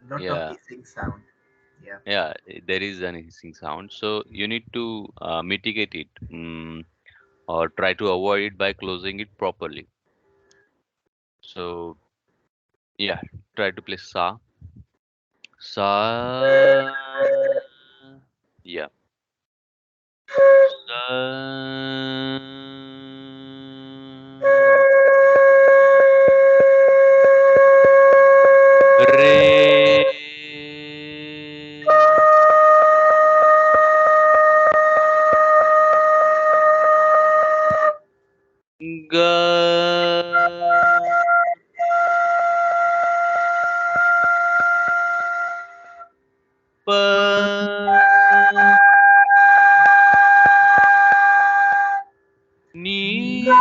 Lot of Yeah, hissing sound. Yeah. yeah, there is an hissing sound. So you need to mitigate it, or try to avoid it by closing it properly. So yeah, try to play sa. Sa. Yeah. Sa. Re. Ga. Pa. Ni. Sa.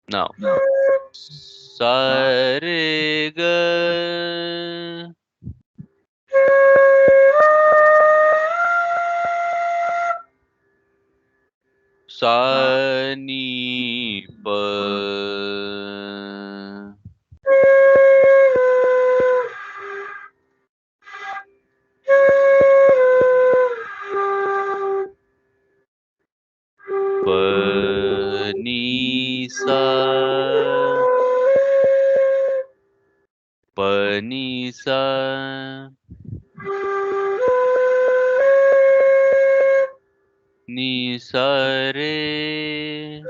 Now. Sa. Re. Ga. Sa. Ni. Pa. Pa. Ni. Sa. Pa. Ni. Sa. Ni. Sa. Re.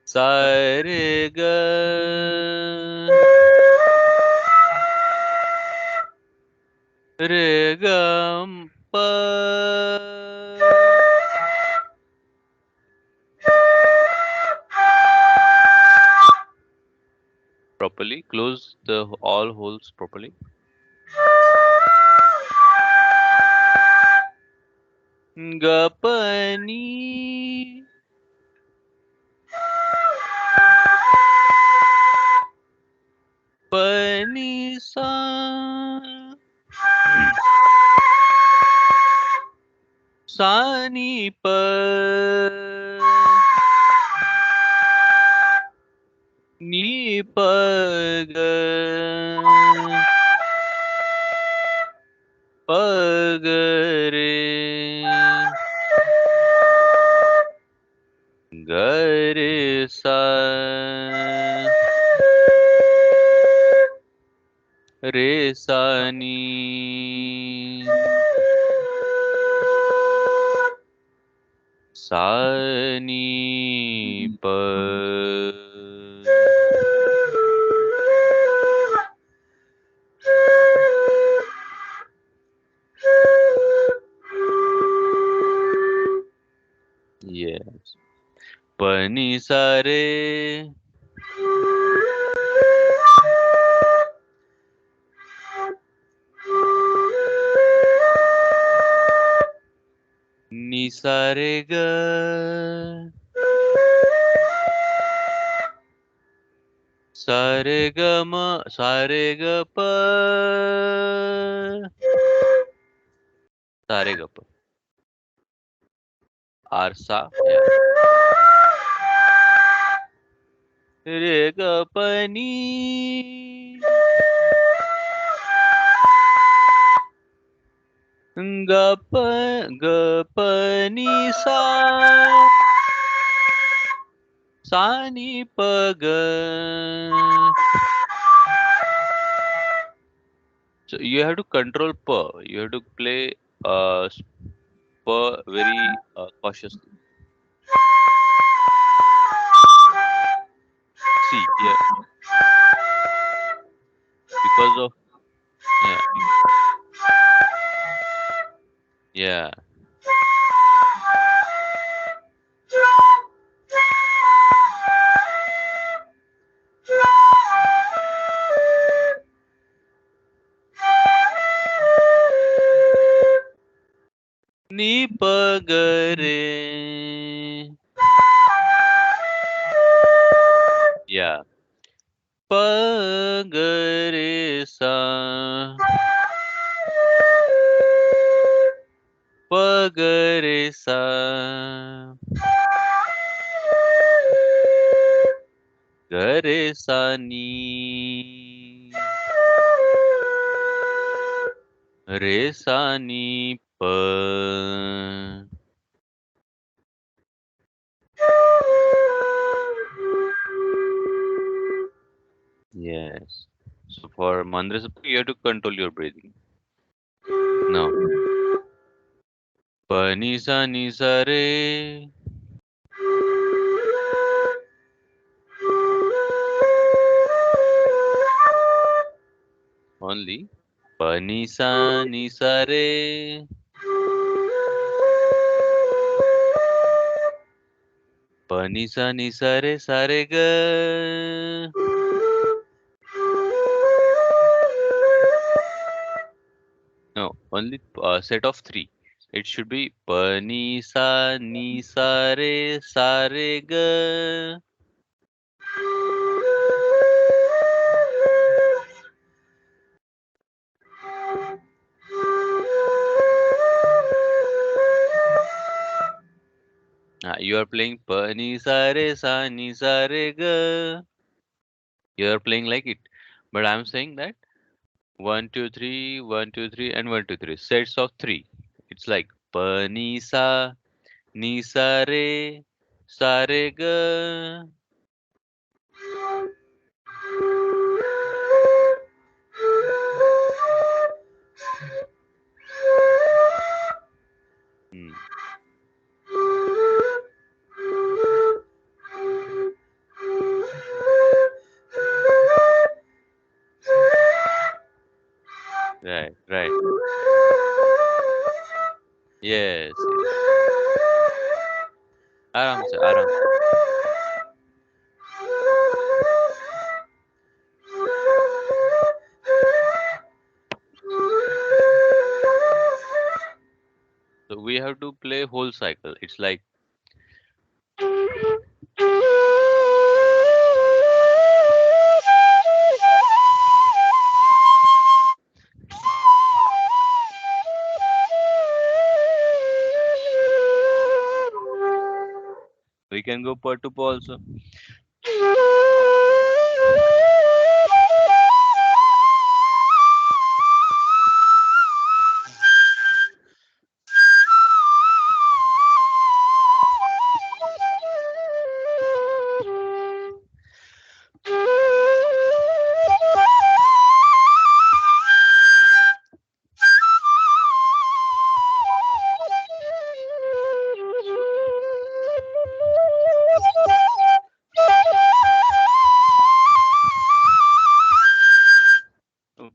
Sa. Re. Ga. Re. Ga. Pa. Properly close the all holes properly. Ga. Pa. Ni. Pa. Ni. Sa. Sa. Ni. Pa. Ni. Pa. Ga. Pa. Ga. Re. Ga. Re. Sa. Re. Sa. Ni. Sa. Ni. Pa. Yes. Pa. Ni. Sa. Re. Ni. Sa. Re. Ga. Sa. Re. Ga. Ma. Sa. Re. Ga. Pa. Sa. Re. Ga. Pa. Arsa. Yeah. Re. Ga. Pa. Ni. Ga. Pa. Ga. Pa. Ni. Sa. Sa. Ni. Pa. Ga. So you have to control pa. You have to play pa very cautiously. See, yeah, because of yeah, yeah, Ni pa ga re. Yeah. Pa ga re sa. Pa ga re sa. Ga re sa ni. Re sa ni pa. Yes. So for Mandrasapur, you have to control your breathing. Now, pa ni sa re. Only pa ni sa re. Pa ni sa re ga. No, only set of three. It should be pa ni sa re ga. You are playing pa ni sa re ga. You are playing like it, but I'm saying that 1 2 3 1 2 3 and 1 2 3 sets of three. It's like pa ni sa re ga. Hmm. Right, right. Yes, yes. आराम से, आराम से. So we have to play whole cycle. It's like we can go per to per also.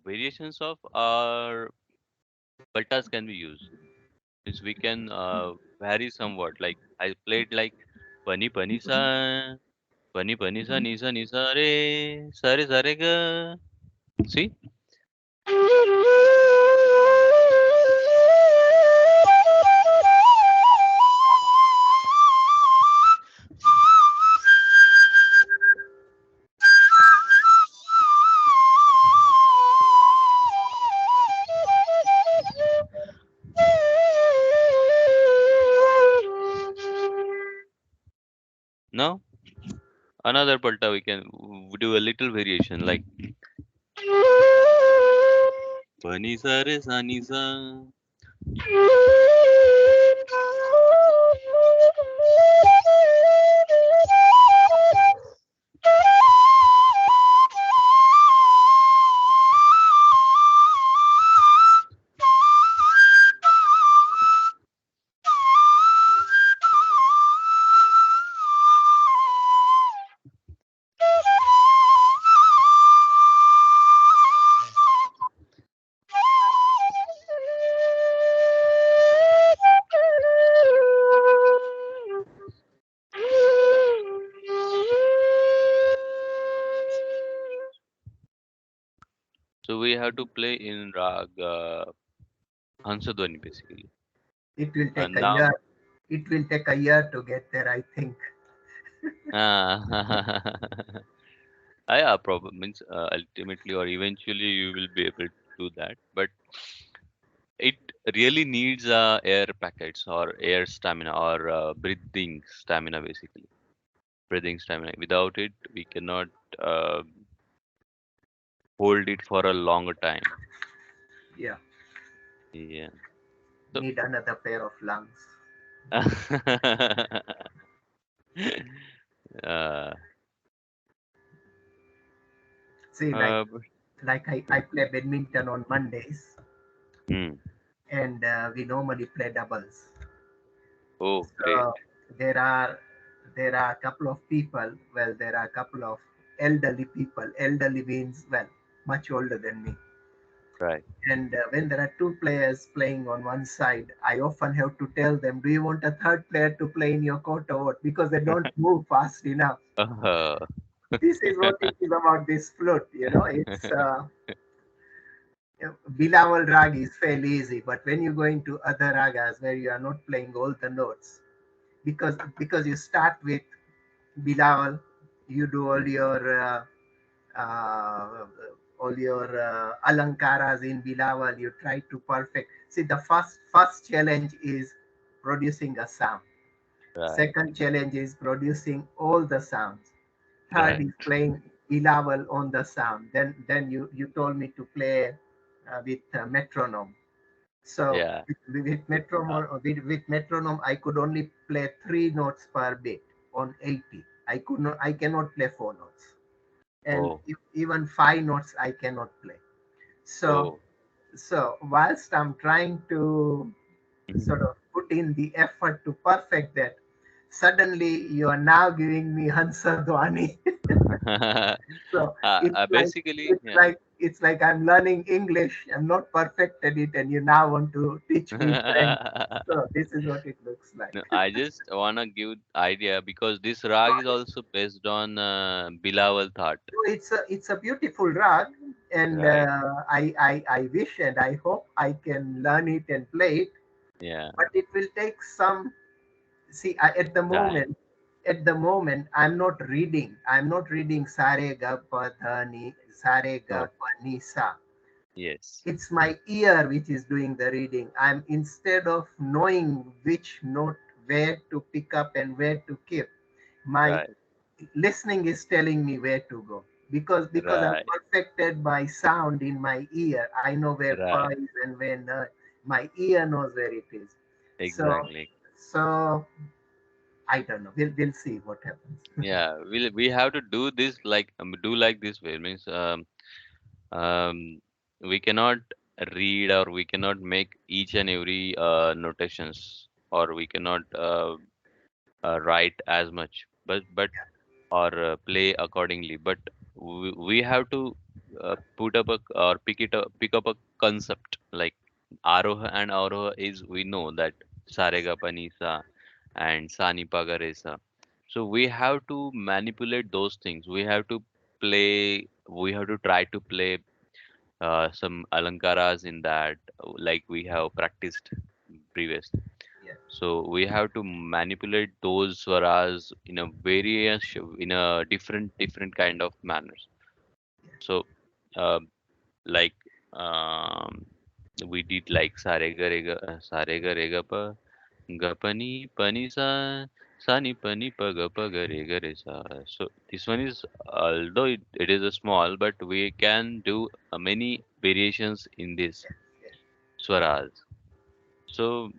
Variations of our paltas can be used. Is we can vary somewhat. Like I played like pani ni sa re ga. See? Now another palta we can do a little variation like pani sa re sa ni sa. So we have to play in rag Hansadwani basically. It will take a Now, year. It will take a year to get there, I think. yeah, problem means ultimately or eventually you will be able to do that, but it really needs air packets or air stamina or breathing stamina basically. Breathing stamina. Without it, we cannot uh, hold it for a longer time. Yeah, Yeah. So, need another pair of lungs. uh, See, uh, I play badminton on Mondays, hmm. and we normally play doubles. Oh, great. So there are there are a couple of people. Well, there are a couple of elderly people. Elderly means, well, much older than me. Right. And when there are two players playing on one side, I often have to tell them, "Do you want a third player to play in your court or what?" Because they don't move fast enough. Uh, This is what it is about this flute. It's Bilawal rag is fairly easy, but when you go into other ragas where you are not playing all the notes, because you start with Bilawal, you do uh, all your alankaras in Bilawal. You try to perfect. See, the first challenge is producing a sound. right. Second challenge is producing all the sounds. Third Right. is playing Bilawal on the sound. Then you told me to play with metronome. So Yeah. with metronome, I could only play 3 notes per beat on 80. I cannot play 4 notes, and Oh. even 5 notes I cannot play. So Oh. whilst I'm trying to sort of put in the effort to perfect that, suddenly you are now giving me Hansa Dhwani. So Basically, yeah. it's like I'm learning English. I'm not perfected it, and you now want to teach me French. So this is what it looks like. No, I just wanna give idea because this rag is also based on Bilawal thought, So it's a beautiful rag, and right? I wish and I hope I can learn it and play it. Yeah, But it will take some. See, time. at the moment, I'm not reading sare ga pa dha ni, sare ga No, pa ni sa. yes, It's my ear which is doing the reading. I'm Instead of knowing which note where to pick up and where to keep, my right, listening is telling me where to go, because I'm right, perfected by sound in my ear. I know where pa right. is and where na. My ear knows where it is. So Exactly. so I don't know. We'll see what happens. Yeah, we have to do this like do like this way. Means um we cannot read or we cannot make each and every notations or we cannot write as much, but or play accordingly. But we have to put up a or pick up a concept like aroha and aroha is we know that sarega panisa and sani pagaresa. So we have to manipulate those things. We have to play. We have to try to play some alankaras in that, like we have practiced previously. Yeah, So we have to manipulate those swaras in a various, in a different kind of manners. So, uh, like we did like sarega rega pa gapani pani sa sani pani pa ga pa ga re ga re sa. So this one is, although it is a small, but we can do many variations in this yeah, swaras. So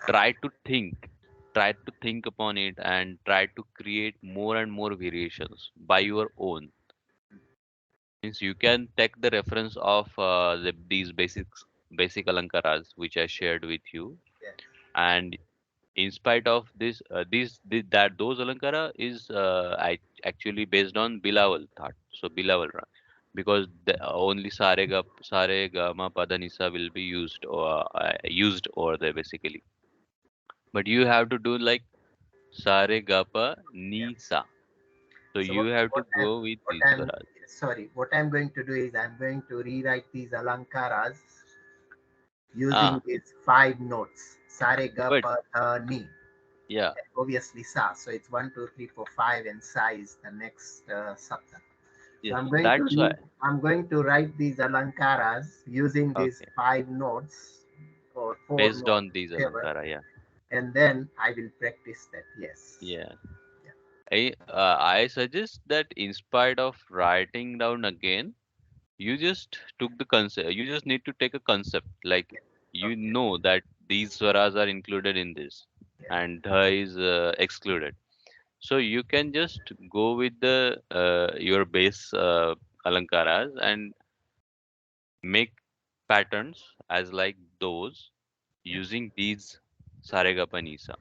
try to think upon it and try to create more and more variations by your own. Means you can take the reference of these basic alankaras which I shared with you, yeah, and in spite of this that those alankara is actually based on bilawal thought, so bilawal Ra, because only sare ga ma pada nisa will be used over there basically, but you have to do like sare ga pa ni yeah. sa. So So you have to what I'm go with what these I'm swaras. sorry, what I'm going to do is I'm going to rewrite these alankaras using Ah, these 5 notes. Sa re ga But pa tha ni. yeah, Obviously sa. So it's 1, 2, 3, 4, 5, and sa is the next sapta. So yes, that's why. I'm going to write these alankaras using these Okay, 5 notes or four based notes, on these whatever, Alankara, yeah, and then I will practice that. Yes. yeah. Yeah. I suggest that instead of writing down again, you just took the concept. You just need to take a concept, like you Okay. know that these swaras are included in this, Yeah. and dha is excluded. So you can just go with the your base alankaras and make patterns as like those Yeah. using these saregapa nisa.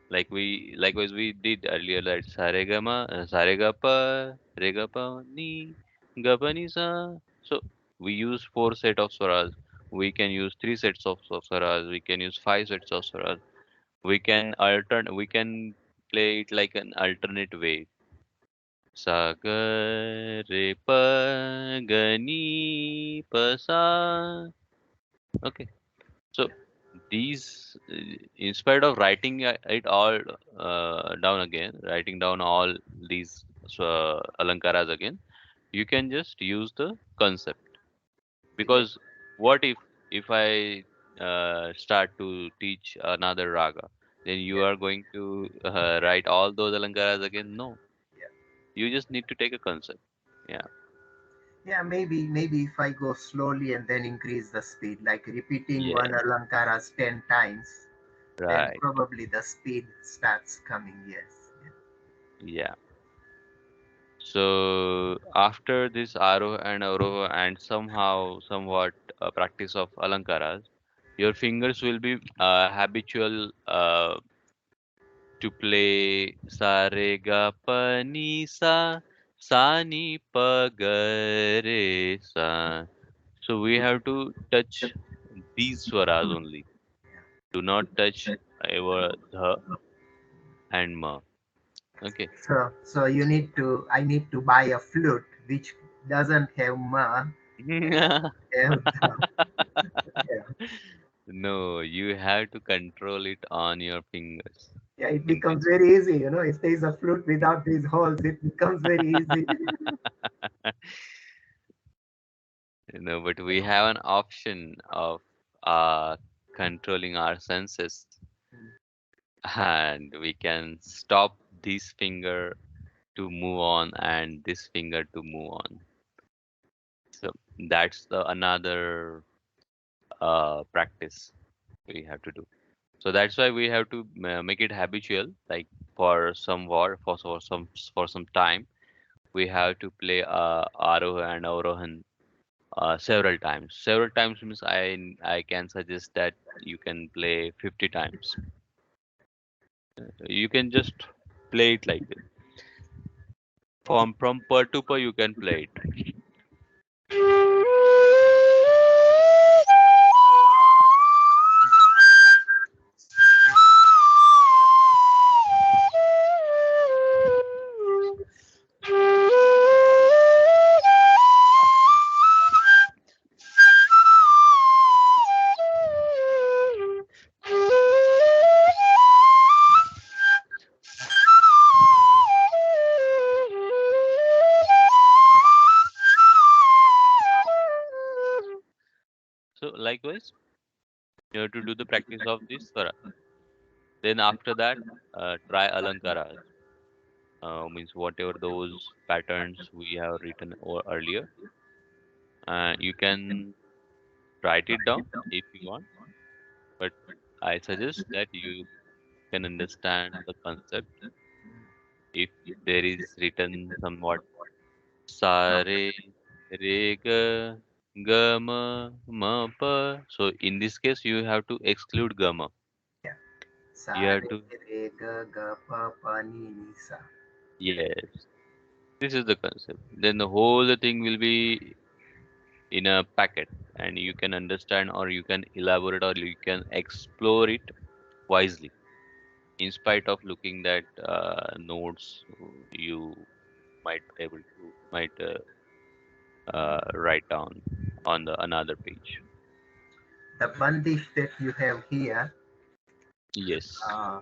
Like we likewise we did earlier, that saregama, saregapa, regapa ni, gapa nisa. So we use four set of swaras. We can use three sets of swaras. We can use five sets of swaras. We can altern. We can play it like an alternate way. Sa ga re pa ga ni pa sa. Okay. So these, instead of writing it all down again, writing down all these alankaras again, you can just use the concept. Yeah. Because what if I start to teach another raga, then you Yeah. are going to write all those alankaras again? No, Yeah. you just need to take a concept. Yeah, Yeah, maybe if I go slowly and then increase the speed, like repeating one yeah, alankaras 10 times, then right, probably the speed starts coming. Yes. yeah. So after this Aroha and Aroha and somehow somewhat practice of Alankaras, your fingers will be habitual to play sa re ga pa ni sa, sa ni pa ga re sa. So we have to touch these swaras only. Do not touch ever the and ma. Okay. So I need to buy a flute which doesn't have ma, have the, yeah. No, you have to control it on your fingers. Yeah, it In becomes this, very easy. If there is a flute without these holes, it becomes very easy. but we have an option of uh, controlling our senses, and we can stop this finger to move on and this finger to move on. So that's the another practice we have to do. So that's why we have to make it habitual, like for some war for some time we have to play Aroha and Avrohan several times. Several times means I can suggest that you can play 50 times. You can just play it like this. From per to per you can play it. So likewise, you have to do the practice of this swara. Then after that, try alankaras. Means whatever those patterns we have written earlier. You can write it down if you want, but I suggest that you can understand the concept if there is written somewhat sa re re ga ga ma pa. So in this case, you have to exclude gama. Yeah. You Sa have re to, re ga ga pa pa ni ni sa. yes, this is the concept. Then the whole thing will be in a packet, and you can understand or you can elaborate or you can explore it wisely in spite of looking that notes you might able to might write down on the another page. the bandish that you have here, Yes. uh,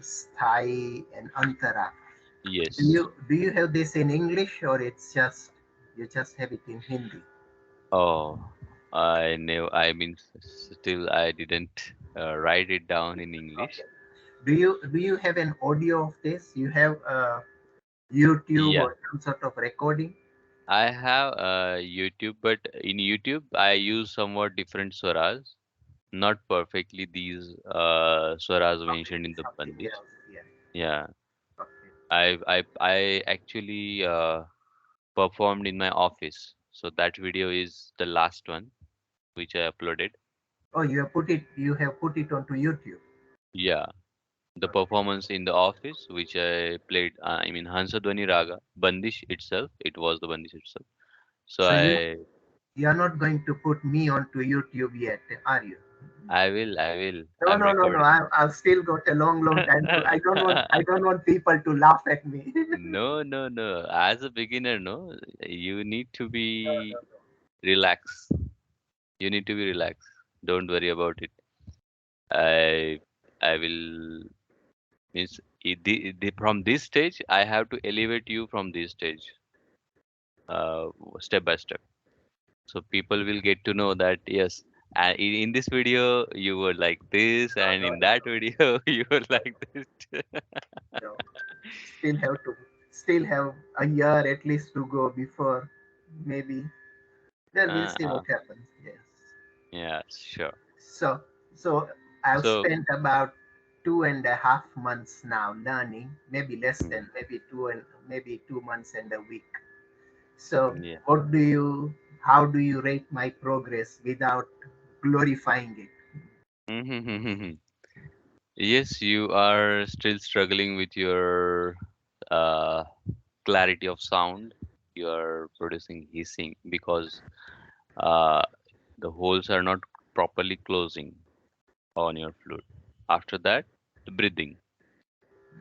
sthai and antara. Yes. Do you have this in English, or it's just you just have it in Hindi? Oh, I know. I mean, still I didn't write it down in Okay. English. Do you have an audio of this? You have YouTube Yeah, or some sort of recording? I have YouTube, but in YouTube I use somewhat different swaras, not perfectly these swaras Okay, mentioned in the something Bandish. else. Yeah. Yeah, Okay. I actually performed in my office. So that video is the last one which I uploaded. Oh, you have put it. You have put it onto YouTube. Yeah, the Okay. performance in the office which I played. I mean Hansadwani Raga Bandish itself. It was the Bandish itself. So So you are not going to put me onto YouTube yet, are you? I will. No, I'm no, no, no. recording. I've still got a long, long time to. I don't want people to laugh at me. No, no, no. As a beginner, no, you need to No, be no, no. relaxed. You need to be relaxed. Don't worry about it. I I will means from this stage I have to elevate you from this stage, uh, step by step. So people will get to know that yes, in this video you were like this, No, and no, in no, that video you were like this. no. Still have to. Still have a year at least to go before maybe. Well, we'll see Uh-huh. what happens. Yes. Yeah, sure. So, so I've So, spent about 2.5 months now learning, maybe less mm, than, maybe 2 months and a week. So, yeah. how do you rate my progress without glorifying it? Yes, you are still struggling with your uh, clarity of sound. You are producing hissing because uh, the holes are not properly closing on your flute. After that, the breathing.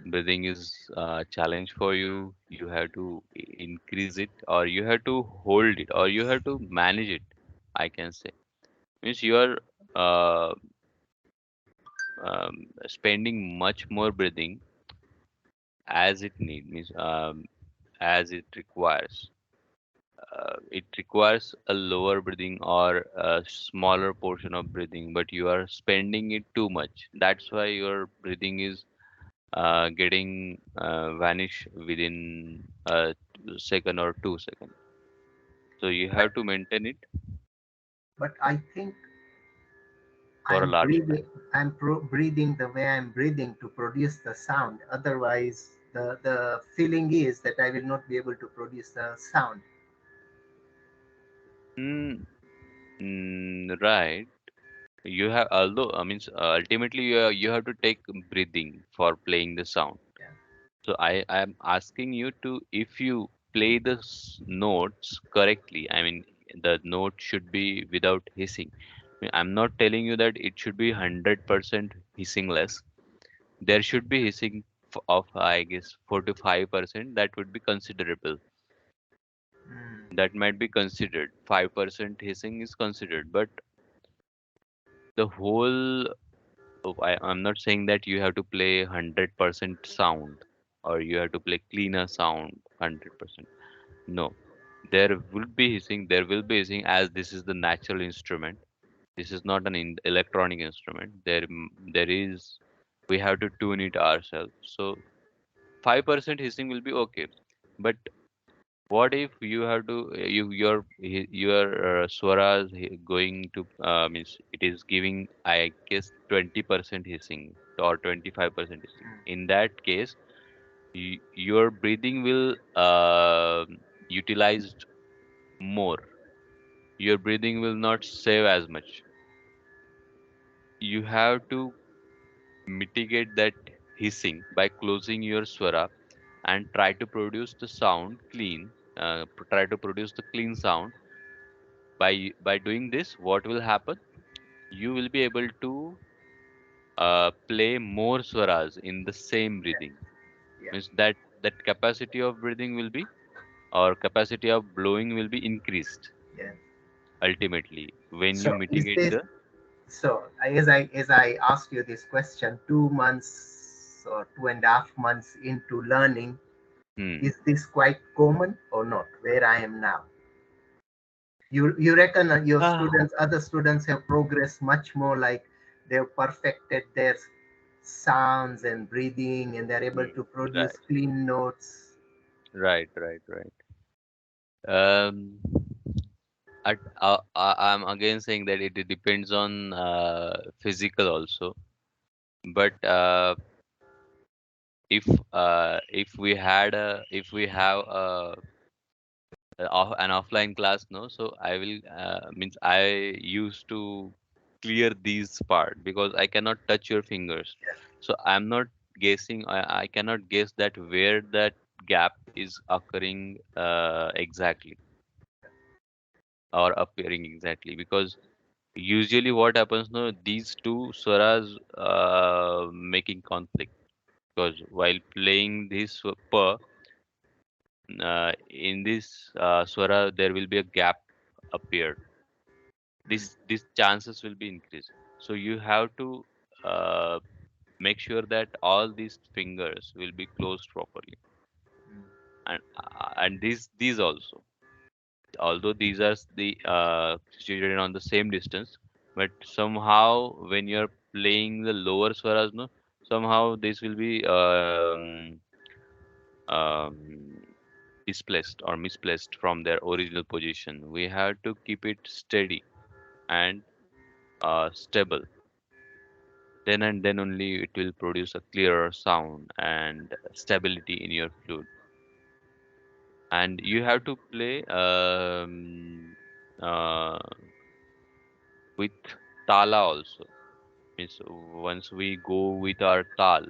Breathing is a challenge for you. You have to increase it, or you have to hold it, or you have to manage it. I can say means you are uh, spending much more breathing as it need means as it requires. It requires a lower breathing or a smaller portion of breathing, but you are spending it too much. That's why your breathing is getting vanish within a second or 2 seconds. So you But have to maintain it I think for a large time. breathing the way I'm breathing to produce the sound. Otherwise, the feeling is that I will not be able to produce the sound. Mm, right. You have although I mean ultimately you have to take breathing for playing the sound. Yeah. So I am asking you to if you play the notes correctly. I mean the note should be without hissing. I'm not telling you that it should be 100% hissing less. There should be hissing of I guess 4 to 5%. That would be considerable. Mm, That might be considered. 5% hissing is considered, but the whole I'm not saying that you have to play 100% sound or you have to play cleaner sound 100%. No, there will be hissing, there will be hissing as this is the natural instrument. This is not an electronic instrument. There is, we have to tune it ourselves. So 5% hissing will be okay. But what if you have to your swaras going to means it is giving I guess 20% hissing or 25% hissing. mm, In that case, your breathing will utilized more. Your breathing will not save as much. You have to mitigate that hissing by closing your swara and try to produce the sound clean. Try to produce the clean sound. By doing this, what will happen? You will be able to play more swaras in the same yeah. breathing. Yeah. Means that capacity of breathing will be or capacity of blowing will be increased Yeah. ultimately when you So mitigate the. So as I asked you this question, 2 months or 2.5 months into learning, Hmm. is this quite common or not? Where I am now, you reckon your Ah. students, other students, have progressed much more, like they've perfected their sounds and breathing, and they're able Hmm. to produce Right. clean notes? Right. Right. Right. Um. I'm again saying that it depends on physical also. But if we have an offline class, no, so I will means I used to clear these part because I cannot touch your fingers, so I'm not guessing. I cannot guess that where that gap is occurring exactly or appearing exactly, because usually what happens, no, these two swaras making conflict, because while playing this in this swara there will be a gap appeared. Mm, This chances will be increased. So you have to uh, make sure that all these fingers will be closed properly, mm, and these also, although these are situated on the same distance, but somehow when you're playing the lower swaras, no, somehow this will be um, displaced or misplaced from their original position. We have to keep it steady and stable. Then and then only it will produce a clearer sound and stability in your flute. And you have to play uh, with tala also. Means once we go with our tal,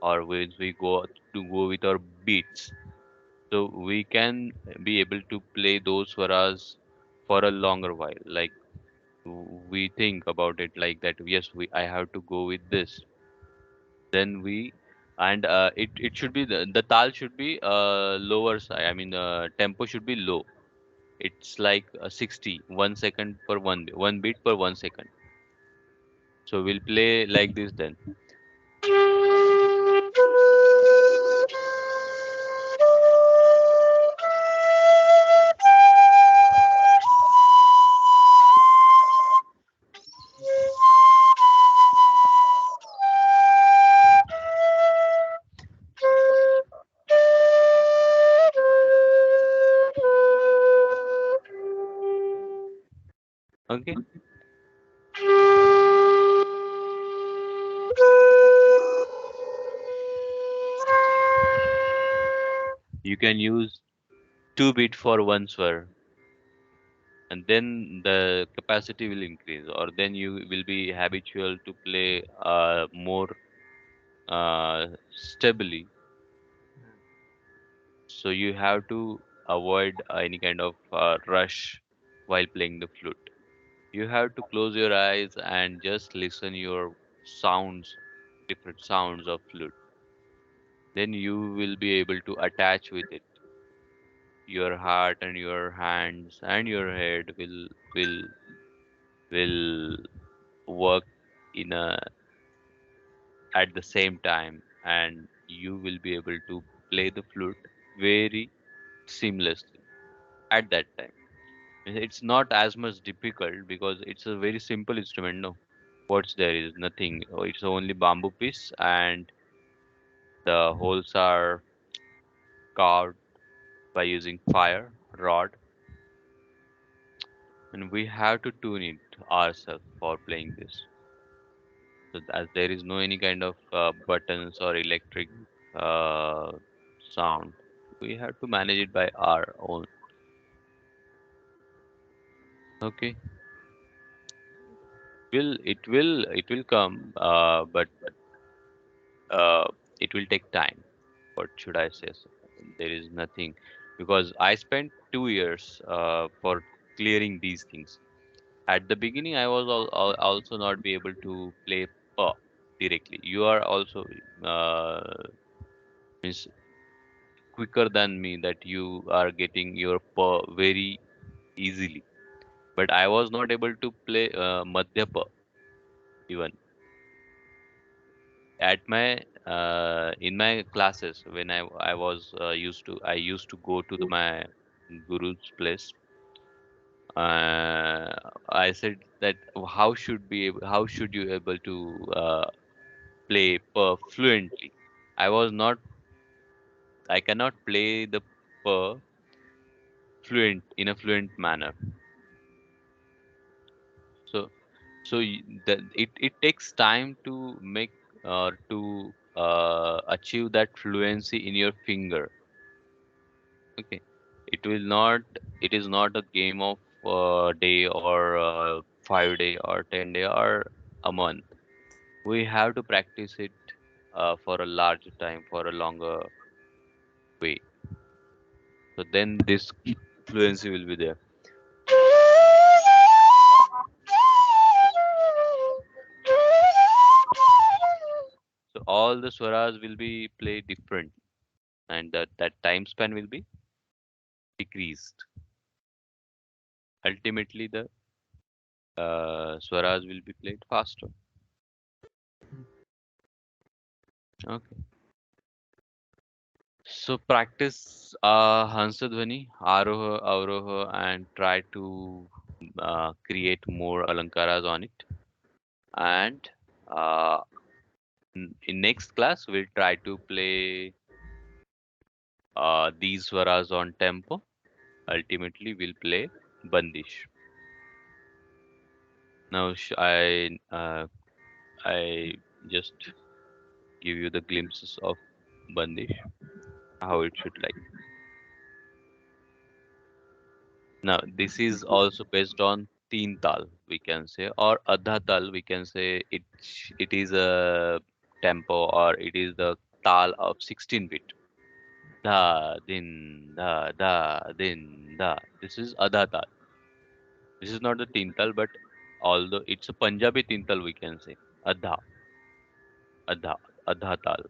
or once we go with our beats, so we can be able to play those swaras for a longer while. Like we think about it like that. Yes, we I have to go with this. Then we and it should be the tal should be lower side. I mean, tempo should be low. It's like 60, 1 second per one beat per 1 second. So we'll play like this then. Okay. You can use 2 beat for one swar, and then the capacity will increase, or then you will be habitual to play more stably. So you have to avoid any kind of rush while playing the flute. You have to close your eyes and just listen your sounds, different sounds of flute. Then you will be able to attach with it. Your heart and your hands and your head will work in a at the same time, and you will be able to play the flute very seamlessly at that time. It's not as much difficult because it's a very simple instrument. No, what's there is nothing. It's only bamboo piece, and the holes are carved by using fire rod, and we have to tune it ourselves for playing this. So as there is no any kind of buttons or electric uh, sound, we have to manage it by our own. Okay, it will come, but uh, it will take time. What should I say? So, there is nothing, because I spent 2 years for clearing these things. At the beginning, I was also not be able to play pa directly. You are also means quicker than me, that you are getting your pa very easily. But I was not able to play madhya pa. even at my in my classes when I was used to go to my guru's place. uh, I said that how should you able to play fluently. I was not I cannot play the per fluent in a fluent manner. So it takes time to make or to achieve that fluency in your finger. Okay, it will not. It is not a game of day or 5 day or 10 day or a month. We have to practice it for a larger time, for a longer way. So then this fluency will be there. So all the swaras will be played different, and that time span will be decreased. Ultimately, the swaras will be played faster. Okay. So practice Hansadhvani, Aroha, Avroha, and try to create more alankaras on it. And uh, in next class, we'll try to play these swaras on tempo. Ultimately, we'll play Bandish. Now, I just give you the glimpses of Bandish, how it should like. Now, this is also based on teen tal, we can say, or adha tal, we can say. It is a tempo or it is the tal of 16 bit. Da, din, da, da, din, da. This is adha tal. This is not the teen tal, but although it's a Punjabi teen tal, we can say. Adha, adha, adha tal.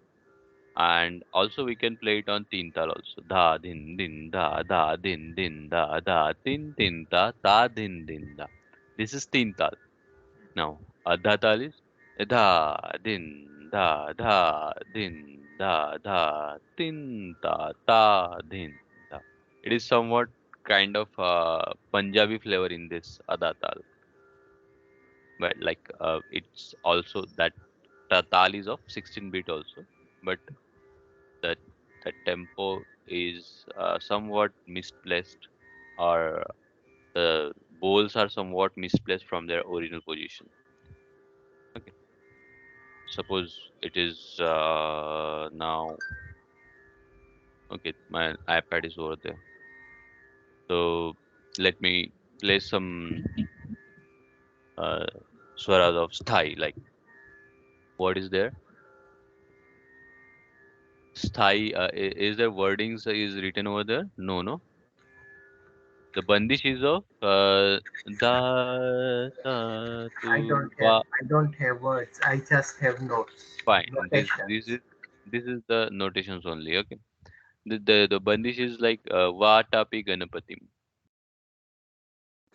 And also we can play it on teen tal also. Da, din, din, da, din, din, da, din, din, da, din, din, da. This is teen tal. Now, adha tal is din, tin, din, da. It is somewhat kind of Punjabi flavor in this adha tal, but like it's also that tal is of 16 bit also, but that the tempo is somewhat misplaced, or the bowls are somewhat misplaced from their original position. Okay, suppose it is now. Okay, my iPad is over there. So let me play some uh, swaras of sthai. Like what is there? Sthai. Is there wordings is written over there? No, no. The bandish is of da ta tu va. I don't have words. I just have notes, Fine. notations. This is the notations only. Okay. The bandish is like Vatapi Ganapatim.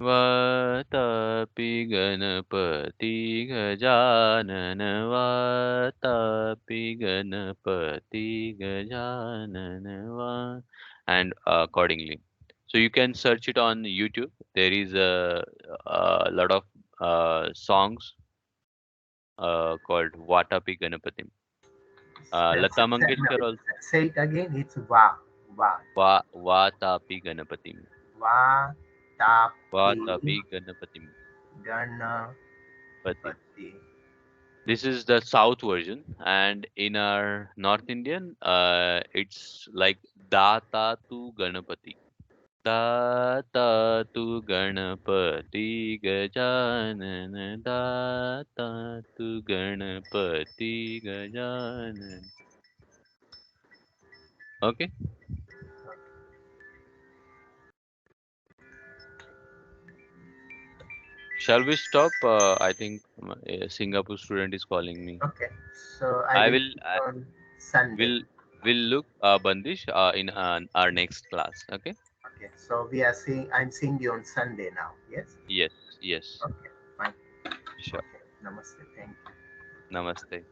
Vatapi Ganapati Gajanana Vatapi Ganapati Gajanana and accordingly. So you can search it on YouTube. There is a lot of songs called Vatapi Ganapatim. Lata No, Mangeshkar also say it again. It's va, Vatapi Ganapatim. va, tapi, Vatapi Ganapatim. ganapati. Pati. This is the South version, and in our North Indian, it's like Data tu Ganapati. Data tu Ganapati Gajanana. Data tu Ganapati Gajanana. Okay, shall we stop? I think a Singapore student is calling me. Okay, so I I will will. see you on Sunday. Will look Bandish in our next class. Okay. Okay, so we are seeing. I'm seeing you on Sunday now. Yes. Yes. Yes. Okay, fine. Sure. Okay. Namaste. Thank you. Namaste.